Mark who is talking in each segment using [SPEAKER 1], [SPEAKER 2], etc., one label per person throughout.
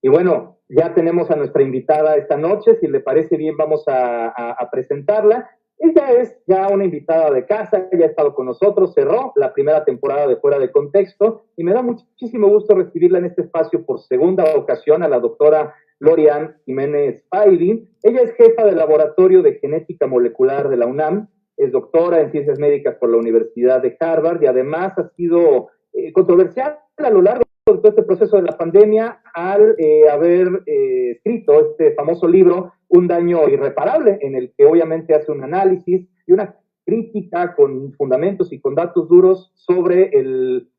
[SPEAKER 1] Y bueno, ya tenemos a nuestra invitada esta noche, si le parece bien vamos a presentarla. Ella es ya una invitada de casa, ya ha estado con nosotros, cerró la primera temporada de Fuera de Contexto y me da muchísimo gusto recibirla en este espacio por segunda ocasión a la doctora Lorian Jiménez Paivi. Ella es jefa del Laboratorio de Genética Molecular de la UNAM, es doctora en Ciencias Médicas por la Universidad de Harvard y además ha sido controversial a lo largo de todo este proceso de la pandemia al haber escrito este famoso libro, Un daño irreparable, en el que obviamente hace un análisis y una crítica con fundamentos y con datos duros sobre el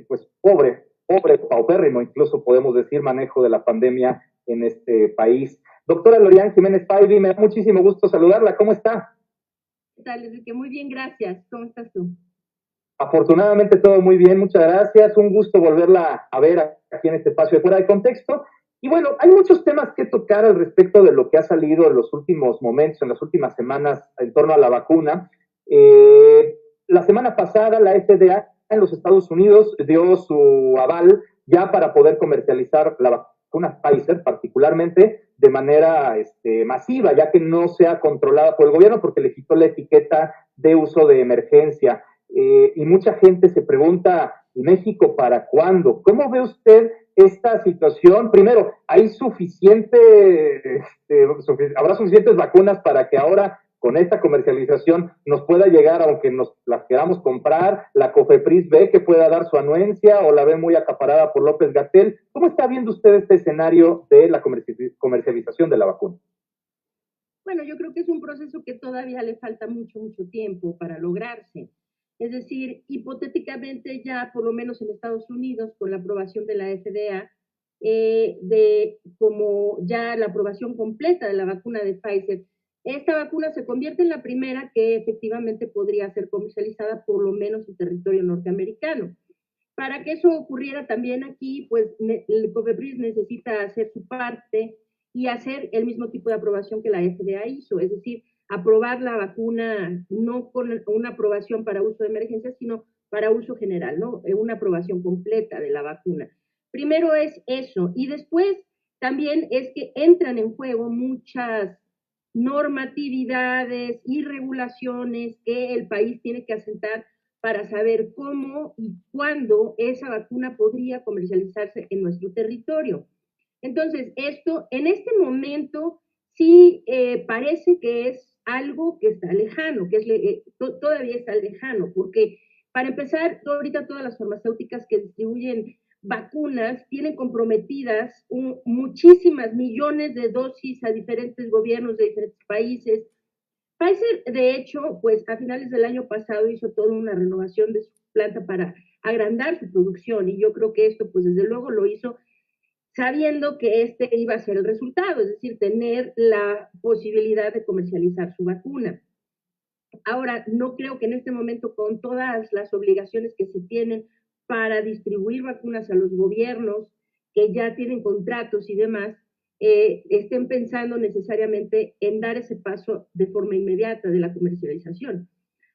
[SPEAKER 1] pues pobre, paupérrimo, incluso podemos decir, manejo de la pandemia en este país. Doctora Lorian Jiménez Paivi, me da muchísimo gusto saludarla. ¿Cómo está?
[SPEAKER 2] ¿Qué tal, Enrique? Muy bien, gracias. ¿Cómo estás tú?
[SPEAKER 1] Afortunadamente todo muy bien, muchas gracias. Un gusto volverla a ver aquí en este espacio de Fuera de Contexto. Y bueno, hay muchos temas que tocar al respecto de lo que ha salido en los últimos momentos, en las últimas semanas, en torno a la vacuna. La semana pasada la FDA en los Estados Unidos dio su aval ya para poder comercializar la vacuna Pfizer, particularmente de manera masiva, ya que no sea controlada por el gobierno porque le quitó la etiqueta de uso de emergencia. Y mucha gente se pregunta, ¿y México para cuándo? ¿Cómo ve usted esta situación? Primero, ¿hay habrá suficientes vacunas para que ahora con esta comercialización nos pueda llegar, aunque nos las queramos comprar, la COFEPRIS ve que pueda dar su anuencia o la ve muy acaparada por López-Gatell? ¿Cómo está viendo usted este escenario de la comercialización de la vacuna?
[SPEAKER 2] Bueno, yo creo que es un proceso que todavía le falta mucho tiempo para lograrse. Es decir, hipotéticamente ya por lo menos en Estados Unidos, con la aprobación de la FDA, como ya la aprobación completa de la vacuna de Pfizer, esta vacuna se convierte en la primera que efectivamente podría ser comercializada por lo menos en territorio norteamericano. Para que eso ocurriera también aquí, pues el COFEPRIS necesita hacer su parte y hacer el mismo tipo de aprobación que la FDA hizo, es decir, aprobar la vacuna no con una aprobación para uso de emergencia, sino para uso general, ¿no? Una aprobación completa de la vacuna. Primero es eso, y después también es que entran en juego muchas normatividades y regulaciones que el país tiene que asentar para saber cómo y cuándo esa vacuna podría comercializarse en nuestro territorio. Entonces, esto en este momento sí parece que es algo que está lejano, que todavía está lejano, porque para empezar, ahorita todas las farmacéuticas que distribuyen vacunas tienen comprometidas muchísimas millones de dosis a diferentes gobiernos de diferentes países. Pfizer, de hecho, pues a finales del año pasado hizo toda una renovación de su planta para agrandar su producción y yo creo que esto, pues desde luego lo hizo sabiendo que este iba a ser el resultado, es decir, tener la posibilidad de comercializar su vacuna. Ahora, no creo que en este momento, con todas las obligaciones que se tienen para distribuir vacunas a los gobiernos que ya tienen contratos y demás, estén pensando necesariamente en dar ese paso de forma inmediata de la comercialización.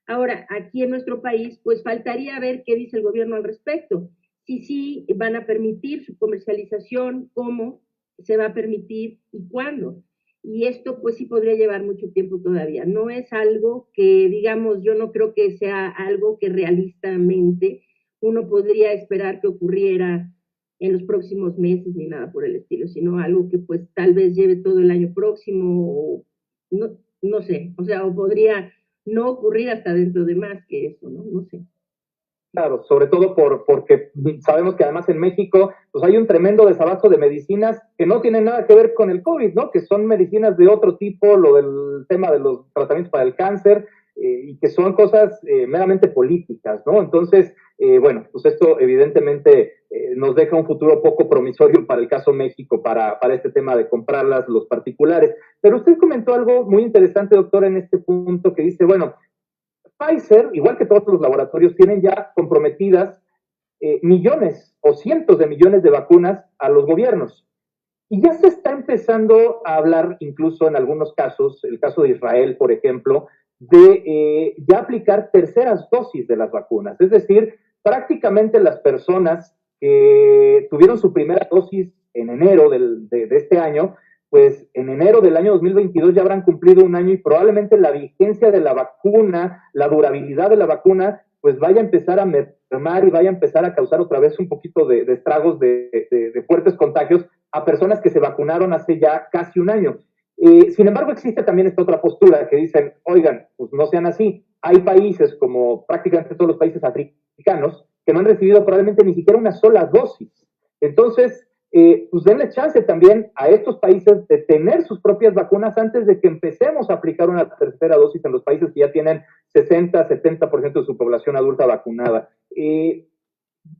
[SPEAKER 2] Ahora, aquí en nuestro país, pues faltaría ver qué dice el gobierno al respecto. Si sí van a permitir su comercialización, cómo se va a permitir y cuándo. Y esto pues sí podría llevar mucho tiempo todavía. No es algo que, digamos, yo no creo que sea algo que realistamente uno podría esperar que ocurriera en los próximos meses ni nada por el estilo, sino algo que pues tal vez lleve todo el año próximo o no sé, o sea, o podría no ocurrir hasta dentro de más que eso, ¿no? No sé.
[SPEAKER 1] Claro, sobre todo porque sabemos que además en México pues hay un tremendo desabasto de medicinas que no tienen nada que ver con el COVID, ¿no? Que son medicinas de otro tipo, lo del tema de los tratamientos para el cáncer, y que son cosas meramente políticas, ¿no? Entonces, bueno, pues esto evidentemente nos deja un futuro poco promisorio para el caso México, para este tema de comprarlas los particulares. Pero usted comentó algo muy interesante, doctor, en este punto que dice, bueno, Pfizer, igual que todos los laboratorios, tienen ya comprometidas millones o cientos de millones de vacunas a los gobiernos. Y ya se está empezando a hablar, incluso en algunos casos, el caso de Israel, por ejemplo, de ya aplicar terceras dosis de las vacunas. Es decir, prácticamente las personas que tuvieron su primera dosis en enero de este año, pues en enero del año 2022 ya habrán cumplido un año y probablemente la vigencia de la vacuna, la durabilidad de la vacuna, pues vaya a empezar a mermar y vaya a empezar a causar otra vez un poquito de estragos de fuertes contagios a personas que se vacunaron hace ya casi un año. Sin embargo, existe también esta otra postura que dicen, oigan, pues no sean así. Hay países como prácticamente todos los países africanos que no han recibido probablemente ni siquiera una sola dosis. Entonces, pues denle chance también a estos países de tener sus propias vacunas antes de que empecemos a aplicar una tercera dosis en los países que ya tienen 60, 70% de su población adulta vacunada.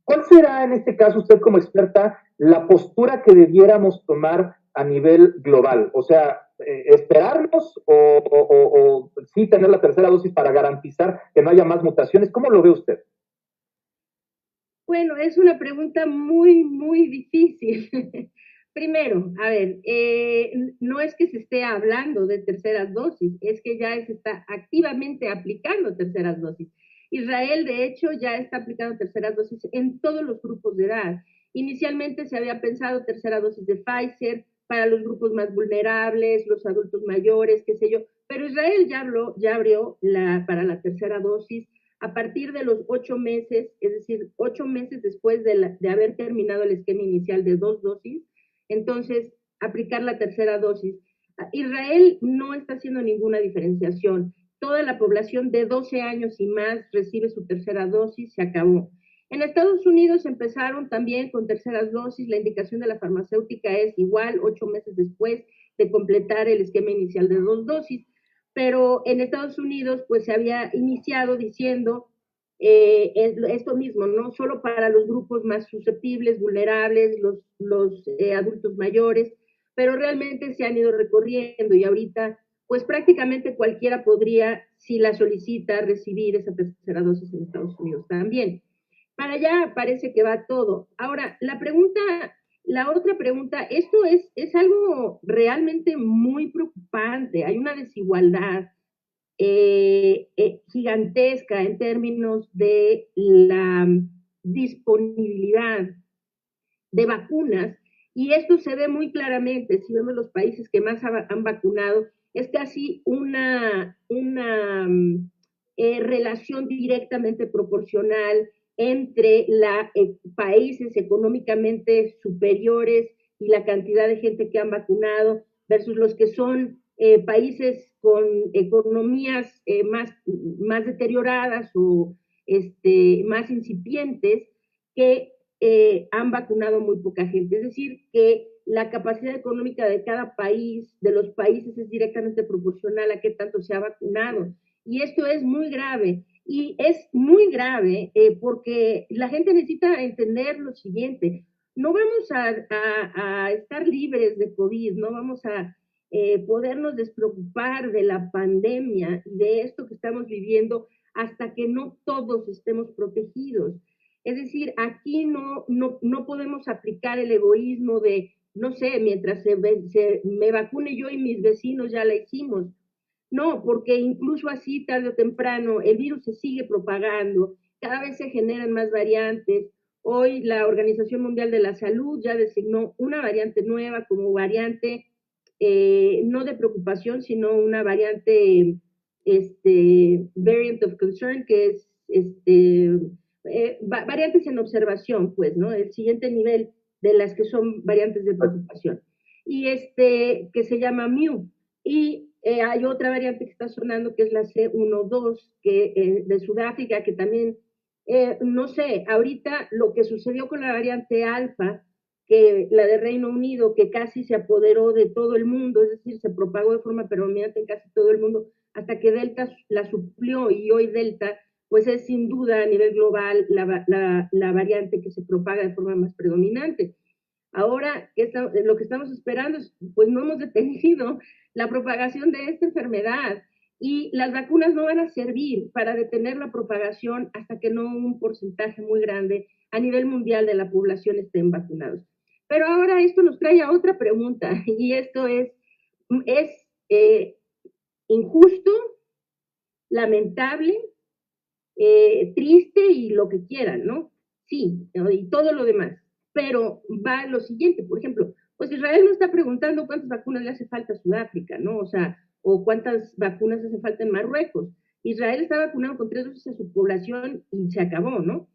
[SPEAKER 1] ¿Cuál será en este caso, usted como experta, la postura que debiéramos tomar a nivel global? O sea, ¿esperarnos o sí tener la tercera dosis para garantizar que no haya más mutaciones? ¿Cómo lo ve usted?
[SPEAKER 2] Bueno, es una pregunta muy, muy difícil. Primero, a ver, no es que se esté hablando de terceras dosis, es que ya se está activamente aplicando terceras dosis. Israel, de hecho, ya está aplicando terceras dosis en todos los grupos de edad. Inicialmente se había pensado tercera dosis de Pfizer para los grupos más vulnerables, los adultos mayores, qué sé yo, pero Israel ya abrió para la tercera dosis a partir de los 8 meses, es decir, 8 meses después de haber terminado el esquema inicial de 2 dosis, entonces aplicar la tercera dosis. Israel no está haciendo ninguna diferenciación. Toda la población de 12 años y más recibe su tercera dosis, se acabó. En Estados Unidos empezaron también con terceras dosis, la indicación de la farmacéutica es igual, 8 meses después de completar el esquema inicial de 2 dosis, pero en Estados Unidos pues se había iniciado diciendo esto mismo, ¿no? Solo para los grupos más susceptibles, vulnerables, los adultos mayores, pero realmente se han ido recorriendo y ahorita pues prácticamente cualquiera podría, si la solicita, recibir esa tercera dosis en Estados Unidos también. Para allá parece que va todo. Ahora, la otra pregunta, esto es algo realmente muy preocupante. Hay una desigualdad gigantesca en términos de la disponibilidad de vacunas, y esto se ve muy claramente si vemos los países que más han vacunado, es casi una relación directamente proporcional entre países económicamente superiores y la cantidad de gente que han vacunado versus los que son países con economías más deterioradas o más incipientes que han vacunado muy poca gente. Es decir, que la capacidad económica de cada país, de los países, es directamente proporcional a qué tanto se ha vacunado. Y esto es muy grave. Y es muy grave porque la gente necesita entender lo siguiente. No vamos a estar libres de COVID, no vamos a podernos despreocupar de la pandemia y de esto que estamos viviendo hasta que no todos estemos protegidos. Es decir, aquí no podemos aplicar el egoísmo de, no sé, mientras me vacune yo y mis vecinos ya la hicimos. No, porque incluso así, tarde o temprano, el virus se sigue propagando, cada vez se generan más variantes. Hoy la Organización Mundial de la Salud ya designó una variante nueva como variante no de preocupación, sino una variante, variant of concern, que es variantes en observación, pues, ¿no? El siguiente nivel de las que son variantes de preocupación. Y que se llama Mu. Y hay otra variante que está sonando que es la C12, de Sudáfrica, que también, no sé, ahorita lo que sucedió con la variante alfa, que la de Reino Unido, que casi se apoderó de todo el mundo, es decir, se propagó de forma predominante en casi todo el mundo, hasta que Delta la suplió, y hoy Delta pues es sin duda a nivel global la variante que se propaga de forma más predominante. Ahora, lo que estamos esperando es, pues no hemos detenido la propagación de esta enfermedad y las vacunas no van a servir para detener la propagación hasta que no un porcentaje muy grande a nivel mundial de la población estén vacunados. Pero ahora esto nos trae a otra pregunta y esto es injusto, lamentable, triste y lo que quieran, ¿no? Sí, y todo lo demás. pero va lo siguiente, por ejemplo, pues Israel no está preguntando cuántas vacunas le hace falta a Sudáfrica, ¿no? O sea, o cuántas vacunas hace falta en Marruecos. Israel está vacunado con 3 dosis a su población y se acabó, ¿no?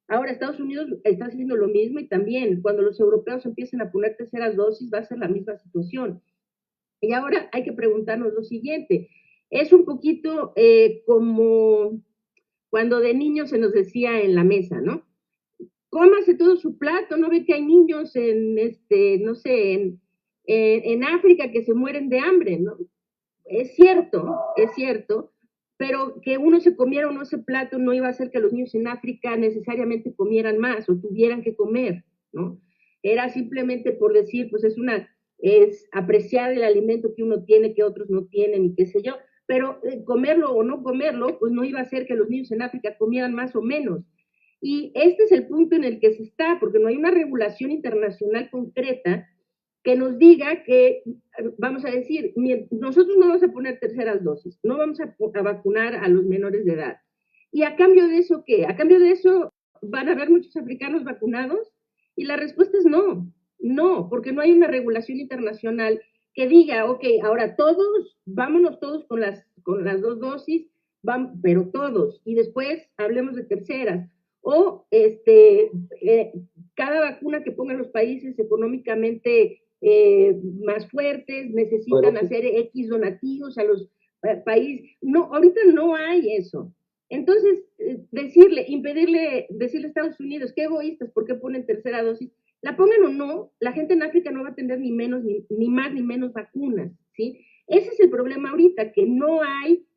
[SPEAKER 2] Ahora Estados Unidos está haciendo lo mismo y también cuando los europeos empiecen a poner terceras dosis va a ser la misma situación. Y ahora hay que preguntarnos lo siguiente, es un poquito como cuando de niños se nos decía en la mesa, ¿no? Cómase todo su plato, no ve que hay niños en, no sé, en África que se mueren de hambre, ¿no? Es cierto, pero que uno se comiera o no ese plato no iba a hacer que los niños en África necesariamente comieran más o tuvieran que comer, ¿no? Era simplemente por decir, pues es apreciar el alimento que uno tiene que otros no tienen y qué sé yo, pero comerlo o no comerlo, pues no iba a hacer que los niños en África comieran más o menos. Y este es el punto en el que se está, porque no hay una regulación internacional concreta que nos diga que, vamos a decir, nosotros no vamos a poner terceras dosis, no vamos a vacunar a los menores de edad. ¿Y a cambio de eso qué? A cambio de eso, ¿van a haber muchos africanos vacunados? Y la respuesta es no, no, porque no hay una regulación internacional que diga, ok, ahora todos, vámonos todos con las 2 dosis, pero todos, y después hablemos de terceras. O cada vacuna que pongan los países económicamente más fuertes, necesitan hacer X donativos a los países. No, ahorita no hay eso. Entonces, decirle a Estados Unidos, qué egoístas, ¿por qué ponen tercera dosis? La pongan o no, la gente en África no va a tener ni menos, ni más, ni menos vacunas, ¿sí? Ese es el problema ahorita, que no hay,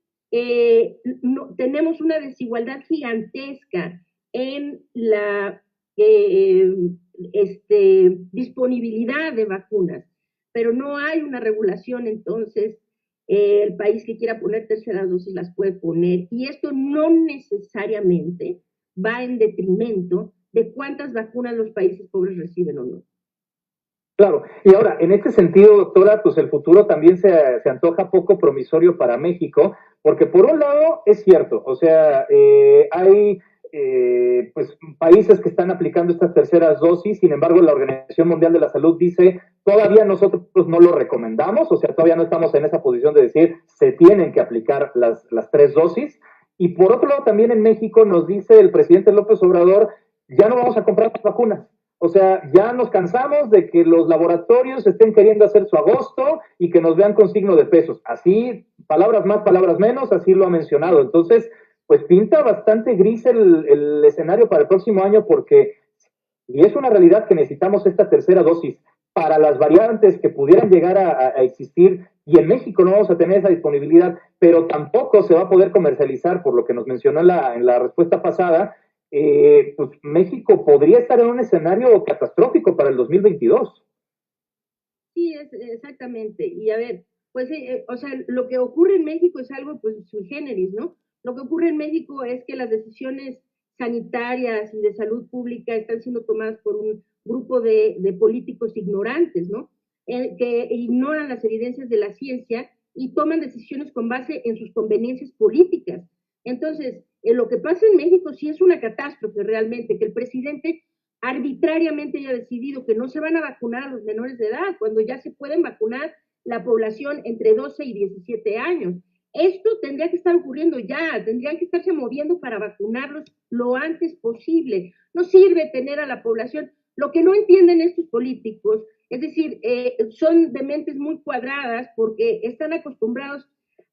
[SPEAKER 2] tenemos una desigualdad gigantesca en la disponibilidad de vacunas, pero no hay una regulación, entonces el país que quiera poner terceras dosis las puede poner, y esto no necesariamente va en detrimento de cuántas vacunas los países pobres reciben o no.
[SPEAKER 1] Claro, y ahora, en este sentido, doctora, pues el futuro también se antoja poco promisorio para México, porque por un lado es cierto, o sea, hay pues países que están aplicando estas terceras dosis, sin embargo la Organización Mundial de la Salud dice, todavía nosotros no lo recomendamos, o sea, todavía no estamos en esa posición de decir, se tienen que aplicar las 3 dosis, y por otro lado también en México nos dice el presidente López Obrador, ya no vamos a comprar vacunas. O sea, ya nos cansamos de que los laboratorios estén queriendo hacer su agosto y que nos vean con signo de pesos. Así, palabras más, palabras menos, así lo ha mencionado. Entonces, pues pinta bastante gris el escenario para el próximo año porque, y es una realidad que necesitamos esta tercera dosis para las variantes que pudieran llegar a existir, y en México no vamos a tener esa disponibilidad, pero tampoco se va a poder comercializar, por lo que nos mencionó en la respuesta pasada, pues México podría estar en un escenario catastrófico para el 2022.
[SPEAKER 2] Sí, exactamente. Y a ver, pues, o sea, lo que ocurre en México es algo, pues, sui generis, ¿no? Lo que ocurre en México es que las decisiones sanitarias y de salud pública están siendo tomadas por un grupo de políticos ignorantes, ¿no? Que ignoran las evidencias de la ciencia y toman decisiones con base en sus conveniencias políticas. Entonces, lo que pasa en México sí es una catástrofe realmente, que el presidente arbitrariamente haya decidido que no se van a vacunar a los menores de edad, cuando ya se pueden vacunar la población entre 12 y 17 años. Esto tendría que estar ocurriendo ya, tendrían que estarse moviendo para vacunarlos lo antes posible. No sirve tener a la población. Lo que no entienden estos políticos, es decir, son de mentes muy cuadradas porque están acostumbrados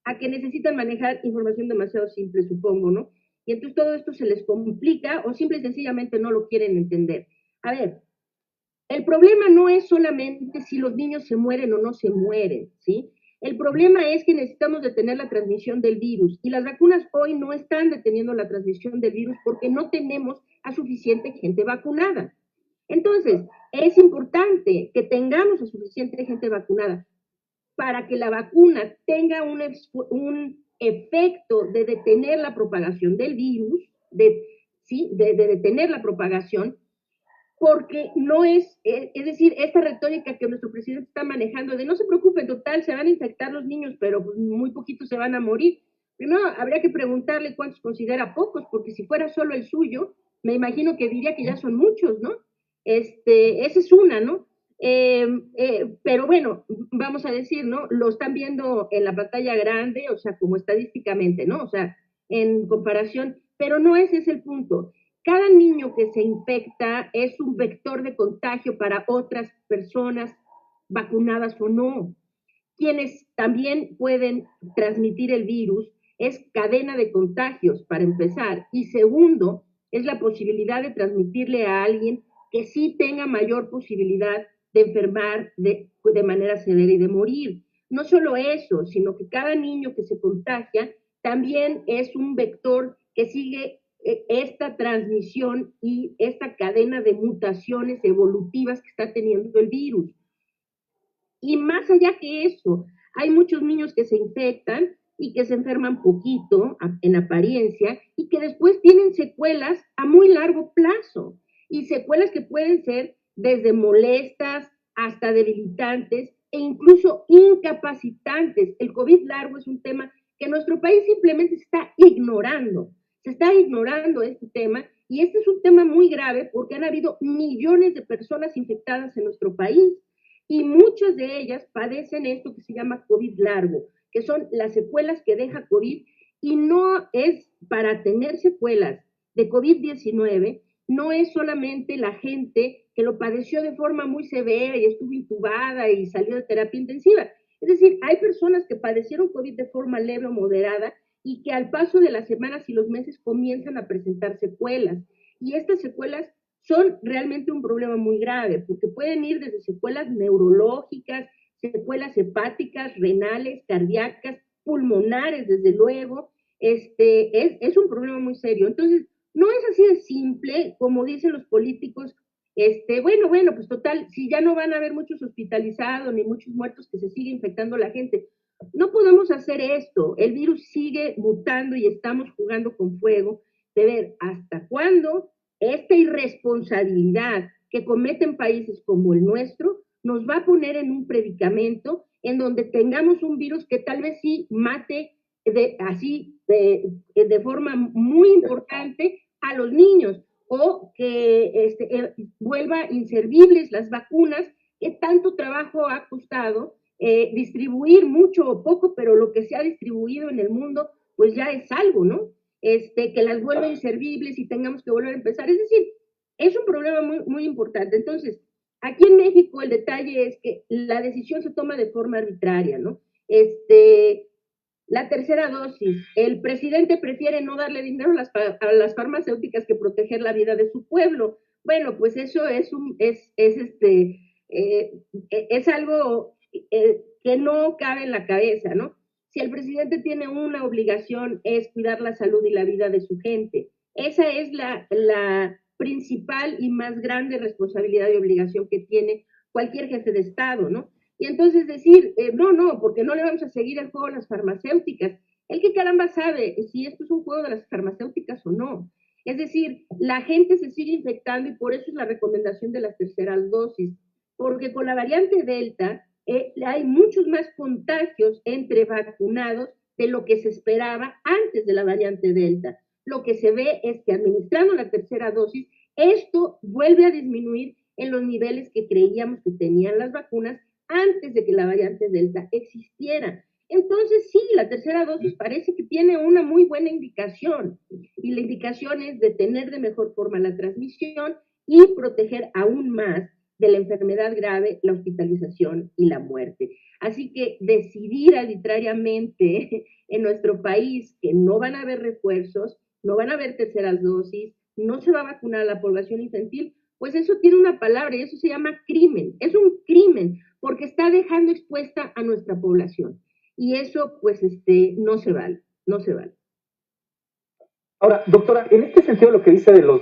[SPEAKER 2] a que necesitan manejar información demasiado simple, supongo, ¿no? Y entonces todo esto se les complica o simple y sencillamente no lo quieren entender. A ver, el problema no es solamente si los niños se mueren o no se mueren, ¿sí? El problema es que necesitamos detener la transmisión del virus y las vacunas hoy no están deteniendo la transmisión del virus porque no tenemos a suficiente gente vacunada. Entonces, es importante que tengamos a suficiente gente vacunada para que la vacuna tenga un efecto de detener la propagación del virus, de detener la propagación, porque no es decir, esta retórica que nuestro presidente está manejando de no se preocupen, total, se van a infectar los niños, pero pues muy poquitos se van a morir. Primero, habría que preguntarle cuántos considera pocos, porque si fuera solo el suyo, me imagino que diría que ya son muchos, ¿no? Esa es una, ¿no? Pero bueno, vamos a decir, ¿no? Lo están viendo en la pantalla grande, o sea, como estadísticamente, ¿no? O sea, en comparación, pero no ese es el punto. Cada niño que se infecta es un vector de contagio para otras personas, vacunadas o no. Quienes también pueden transmitir el virus es cadena de contagios, para empezar. Y segundo, es la posibilidad de transmitirle a alguien que sí tenga mayor posibilidad de enfermar de manera severa y de morir. No solo eso, sino que cada niño que se contagia también es un vector que sigue esta transmisión y esta cadena de mutaciones evolutivas que está teniendo el virus. Y más allá que eso, hay muchos niños que se infectan y que se enferman poquito en apariencia y que después tienen secuelas a muy largo plazo y secuelas que pueden ser desde molestas hasta debilitantes e incluso incapacitantes. El COVID largo es un tema que nuestro país simplemente se está ignorando este tema y este es un tema muy grave porque han habido millones de personas infectadas en nuestro país y muchas de ellas padecen esto que se llama COVID largo, que son las secuelas que deja COVID, y no es para tener secuelas de COVID-19, no es solamente la gente que lo padeció de forma muy severa y estuvo intubada y salió de terapia intensiva. Es decir, hay personas que padecieron COVID de forma leve o moderada y que al paso de las semanas y los meses comienzan a presentar secuelas. Y estas secuelas son realmente un problema muy grave, porque pueden ir desde secuelas neurológicas, secuelas hepáticas, renales, cardíacas, pulmonares, desde luego. Es un problema muy serio. Entonces, no es así de simple, como dicen los políticos, bueno, pues total, si ya no van a haber muchos hospitalizados ni muchos muertos, que se sigue infectando la gente. No podemos hacer esto. El virus sigue mutando y estamos jugando con fuego de ver hasta cuándo esta irresponsabilidad que cometen países como el nuestro nos va a poner en un predicamento en donde tengamos un virus que tal vez sí mate de forma muy importante a los niños o que vuelva inservibles las vacunas que tanto trabajo ha costado distribuir mucho o poco, pero lo que se ha distribuido en el mundo pues ya es algo, ¿no? Que las vuelva inservibles y tengamos que volver a empezar. Es decir, es un problema muy, muy importante. Entonces, aquí en México el detalle es que la decisión se toma de forma arbitraria, ¿no? La tercera dosis, el presidente prefiere no darle dinero a las farmacéuticas que proteger la vida de su pueblo. Bueno, pues eso es algo que no cabe en la cabeza, ¿no? Si el presidente tiene una obligación es cuidar la salud y la vida de su gente. Esa es la principal y más grande responsabilidad y obligación que tiene cualquier jefe de Estado, ¿no? Y entonces decir, no, porque no le vamos a seguir el juego a las farmacéuticas. El que caramba sabe si esto es un juego de las farmacéuticas o no. Es decir, la gente se sigue infectando y por eso es la recomendación de las terceras dosis, porque con la variante Delta hay muchos más contagios entre vacunados de lo que se esperaba antes de la variante Delta. Lo que se ve es que administrando la tercera dosis, esto vuelve a disminuir en los niveles que creíamos que tenían las vacunas antes de que la variante Delta existiera. Entonces, sí, la tercera dosis parece que tiene una muy buena indicación y la indicación es detener de mejor forma la transmisión y proteger aún más de la enfermedad grave, la hospitalización y la muerte. Así que decidir arbitrariamente en nuestro país que no van a haber refuerzos, no van a haber terceras dosis, no se va a vacunar a la población infantil, pues eso tiene una palabra y eso se llama crimen. Es un crimen porque está dejando expuesta a nuestra población. Y eso, pues, no se vale, no se vale.
[SPEAKER 1] Ahora, doctora, en este sentido lo que dice de los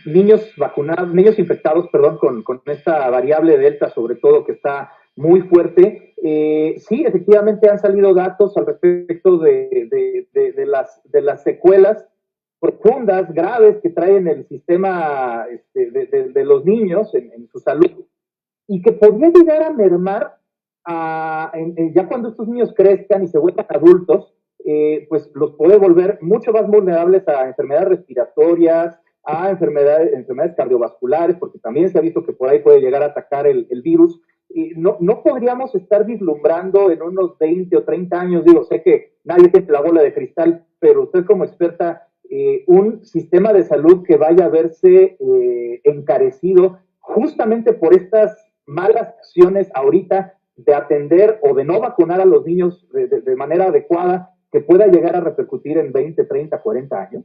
[SPEAKER 1] niños vacunados, niños infectados, perdón, con esta variable Delta, sobre todo, que está muy fuerte, sí, efectivamente han salido datos al respecto de las secuelas profundas, graves que traen el sistema de los niños en su salud y que podría llegar a mermar ya cuando estos niños crezcan y se vuelvan adultos, pues los puede volver mucho más vulnerables a enfermedades respiratorias, a enfermedades cardiovasculares, porque también se ha visto que por ahí puede llegar a atacar el virus. Y no podríamos estar vislumbrando en unos 20 o 30 años, digo, sé que nadie tiene la bola de cristal, pero usted como experta, un sistema de salud que vaya a verse encarecido justamente por estas malas acciones ahorita de atender o de no vacunar a los niños de manera adecuada, que pueda llegar a repercutir en 20, 30, 40 años?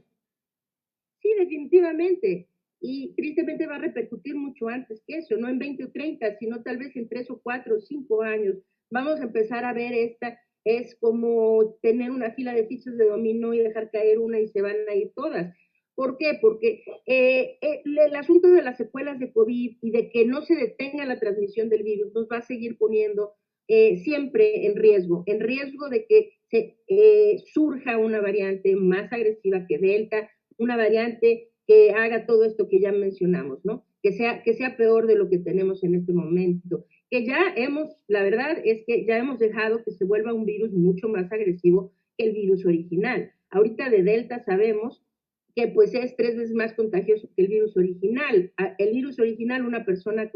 [SPEAKER 2] Sí, definitivamente. Y tristemente va a repercutir mucho antes que eso, no en 20 o 30, sino tal vez en 3 o 4 o 5 años. Vamos a empezar a ver es como tener una fila de fichas de dominó y dejar caer una y se van a ir todas. ¿Por qué? Porque el asunto de las secuelas de COVID y de que no se detenga la transmisión del virus nos va a seguir poniendo siempre en riesgo de que surja una variante más agresiva que Delta, una variante que haga todo esto que ya mencionamos, ¿no? Que sea peor de lo que tenemos en este momento. Que la verdad es que ya hemos dejado que se vuelva un virus mucho más agresivo que el virus original. Ahorita de Delta sabemos que pues es 3 veces más contagioso que el virus original. El virus original, una persona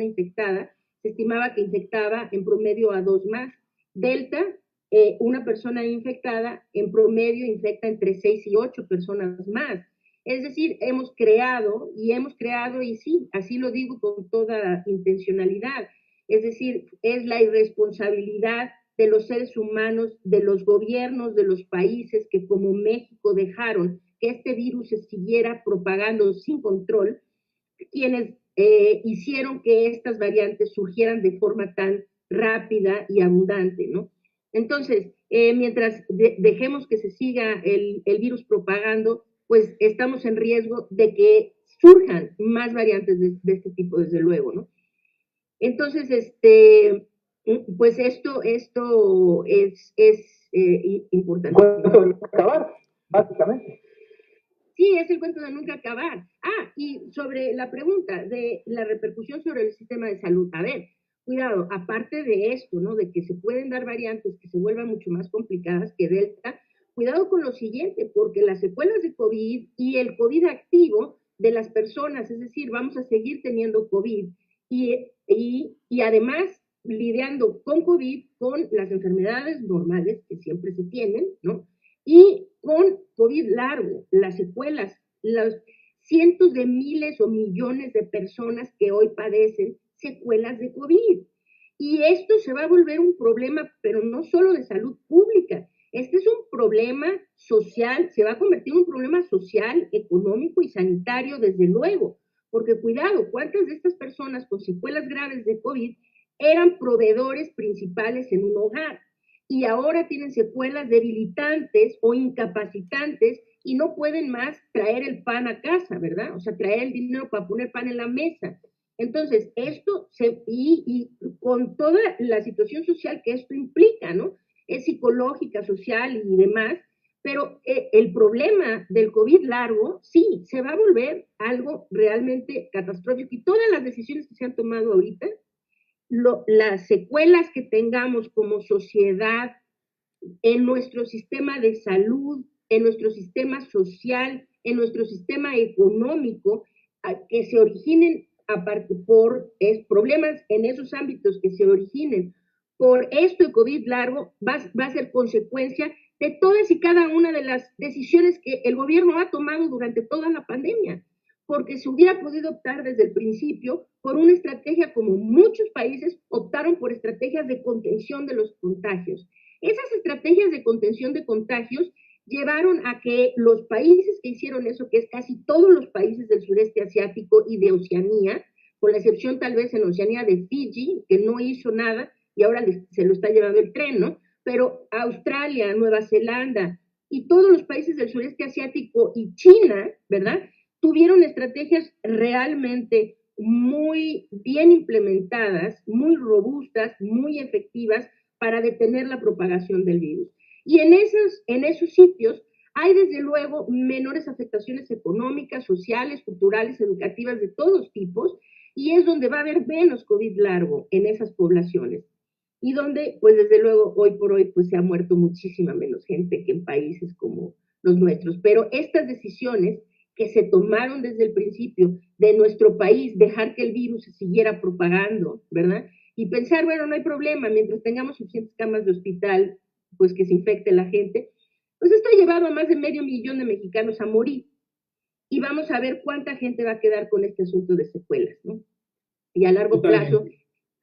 [SPEAKER 2] infectada, se estimaba que infectaba en promedio a 2 más. Delta, una persona infectada en promedio infecta entre 6 y 8 personas más. Es decir, hemos creado, y sí, así lo digo con toda intencionalidad, es decir, es la irresponsabilidad de los seres humanos, de los gobiernos, de los países que como México dejaron que este virus se siguiera propagando sin control, quienes hicieron que estas variantes surgieran de forma tan rápida y abundante, ¿no? Entonces, mientras dejemos que se siga el virus propagando, pues estamos en riesgo de que surjan más variantes de este tipo, desde luego, ¿no? Entonces, pues esto es importante.
[SPEAKER 1] Bueno, acabar, básicamente.
[SPEAKER 2] Sí, es el cuento de nunca acabar. Y sobre la pregunta de la repercusión sobre el sistema de salud. A ver, cuidado, aparte de esto, ¿no? De que se pueden dar variantes que se vuelvan mucho más complicadas que Delta, cuidado con lo siguiente, porque las secuelas de COVID y el COVID activo de las personas, es decir, vamos a seguir teniendo COVID y además lidiando con COVID, con las enfermedades normales que siempre se tienen, ¿no? Y con COVID largo, las secuelas, los cientos de miles o millones de personas que hoy padecen secuelas de COVID. Y esto se va a volver un problema, pero no solo de salud pública. Este es un problema social, se va a convertir en un problema social, económico y sanitario, desde luego. Porque cuidado, ¿cuántas de estas personas con secuelas graves de COVID eran proveedores principales en un hogar? Y ahora tienen secuelas debilitantes o incapacitantes y no pueden más traer el pan a casa, ¿verdad? O sea, traer el dinero para poner pan en la mesa. Entonces, y con toda la situación social que esto implica, ¿no? Es psicológica, social y demás, pero el problema del COVID largo, sí, se va a volver algo realmente catastrófico y todas las decisiones que se han tomado ahorita, las secuelas que tengamos como sociedad en nuestro sistema de salud, en nuestro sistema social, en nuestro sistema económico, que se originen aparte por problemas en esos ámbitos que se originen por esto de COVID largo, va a ser consecuencia de todas y cada una de las decisiones que el gobierno ha tomado durante toda la pandemia, porque se hubiera podido optar desde el principio por una estrategia como muchos países optaron por estrategias de contención de los contagios. Esas estrategias de contención de contagios llevaron a que los países que hicieron eso, que es casi todos los países del sureste asiático y de Oceanía, con la excepción tal vez en Oceanía de Fiji, que no hizo nada y ahora se lo está llevando el tren, ¿no? Pero Australia, Nueva Zelanda y todos los países del sureste asiático y China, ¿verdad? Tuvieron estrategias realmente muy bien implementadas, muy robustas, muy efectivas para detener la propagación del virus. Y en esos sitios hay desde luego menores afectaciones económicas, sociales, culturales, educativas de todos tipos, y es donde va a haber menos COVID largo en esas poblaciones. Y donde, pues desde luego, hoy por hoy, pues se ha muerto muchísima menos gente que en países como los nuestros. Pero estas decisiones que se tomaron desde el principio de nuestro país, dejar que el virus se siguiera propagando, ¿verdad? Y pensar, bueno, no hay problema, mientras tengamos suficientes camas de hospital, pues que se infecte la gente, pues esto ha llevado a más de 500,000 de mexicanos a morir. Y vamos a ver cuánta gente va a quedar con este asunto de secuelas, ¿no? Y a largo plazo,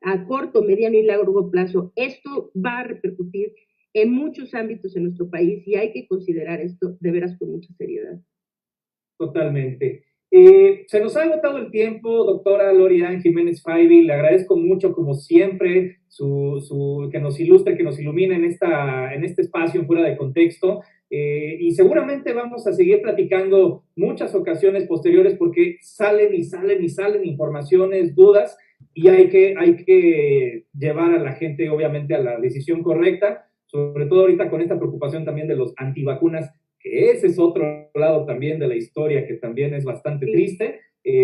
[SPEAKER 2] a corto, mediano y largo plazo, esto va a repercutir en muchos ámbitos en nuestro país y hay que considerar esto de veras con mucha seriedad.
[SPEAKER 3] Totalmente. Se nos ha agotado el tiempo, doctora Lori-Ann Jiménez Faibi. Le agradezco mucho, como siempre, que nos ilustre, que nos ilumine en este espacio Fuera de Contexto. Y seguramente vamos a seguir platicando muchas ocasiones posteriores porque salen informaciones, dudas, y hay que llevar a la gente, obviamente, a la decisión correcta, sobre todo ahorita con esta preocupación también de los antivacunas, que ese es otro lado también de la historia que también es bastante triste.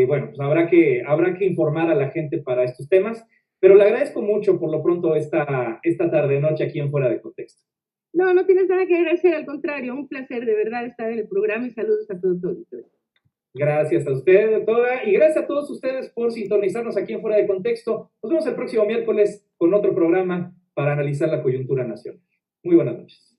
[SPEAKER 3] Bueno, pues habrá que informar a la gente para estos temas, pero le agradezco mucho por lo pronto esta tarde-noche aquí en Fuera de Contexto.
[SPEAKER 2] No, no tienes nada que agradecer, al contrario, un placer de verdad estar en el programa y saludos a todos.
[SPEAKER 3] Gracias a usted, doctora, y gracias a todos ustedes por sintonizarnos aquí en Fuera de Contexto. Nos vemos el próximo miércoles con otro programa para analizar la coyuntura nacional. Muy buenas noches.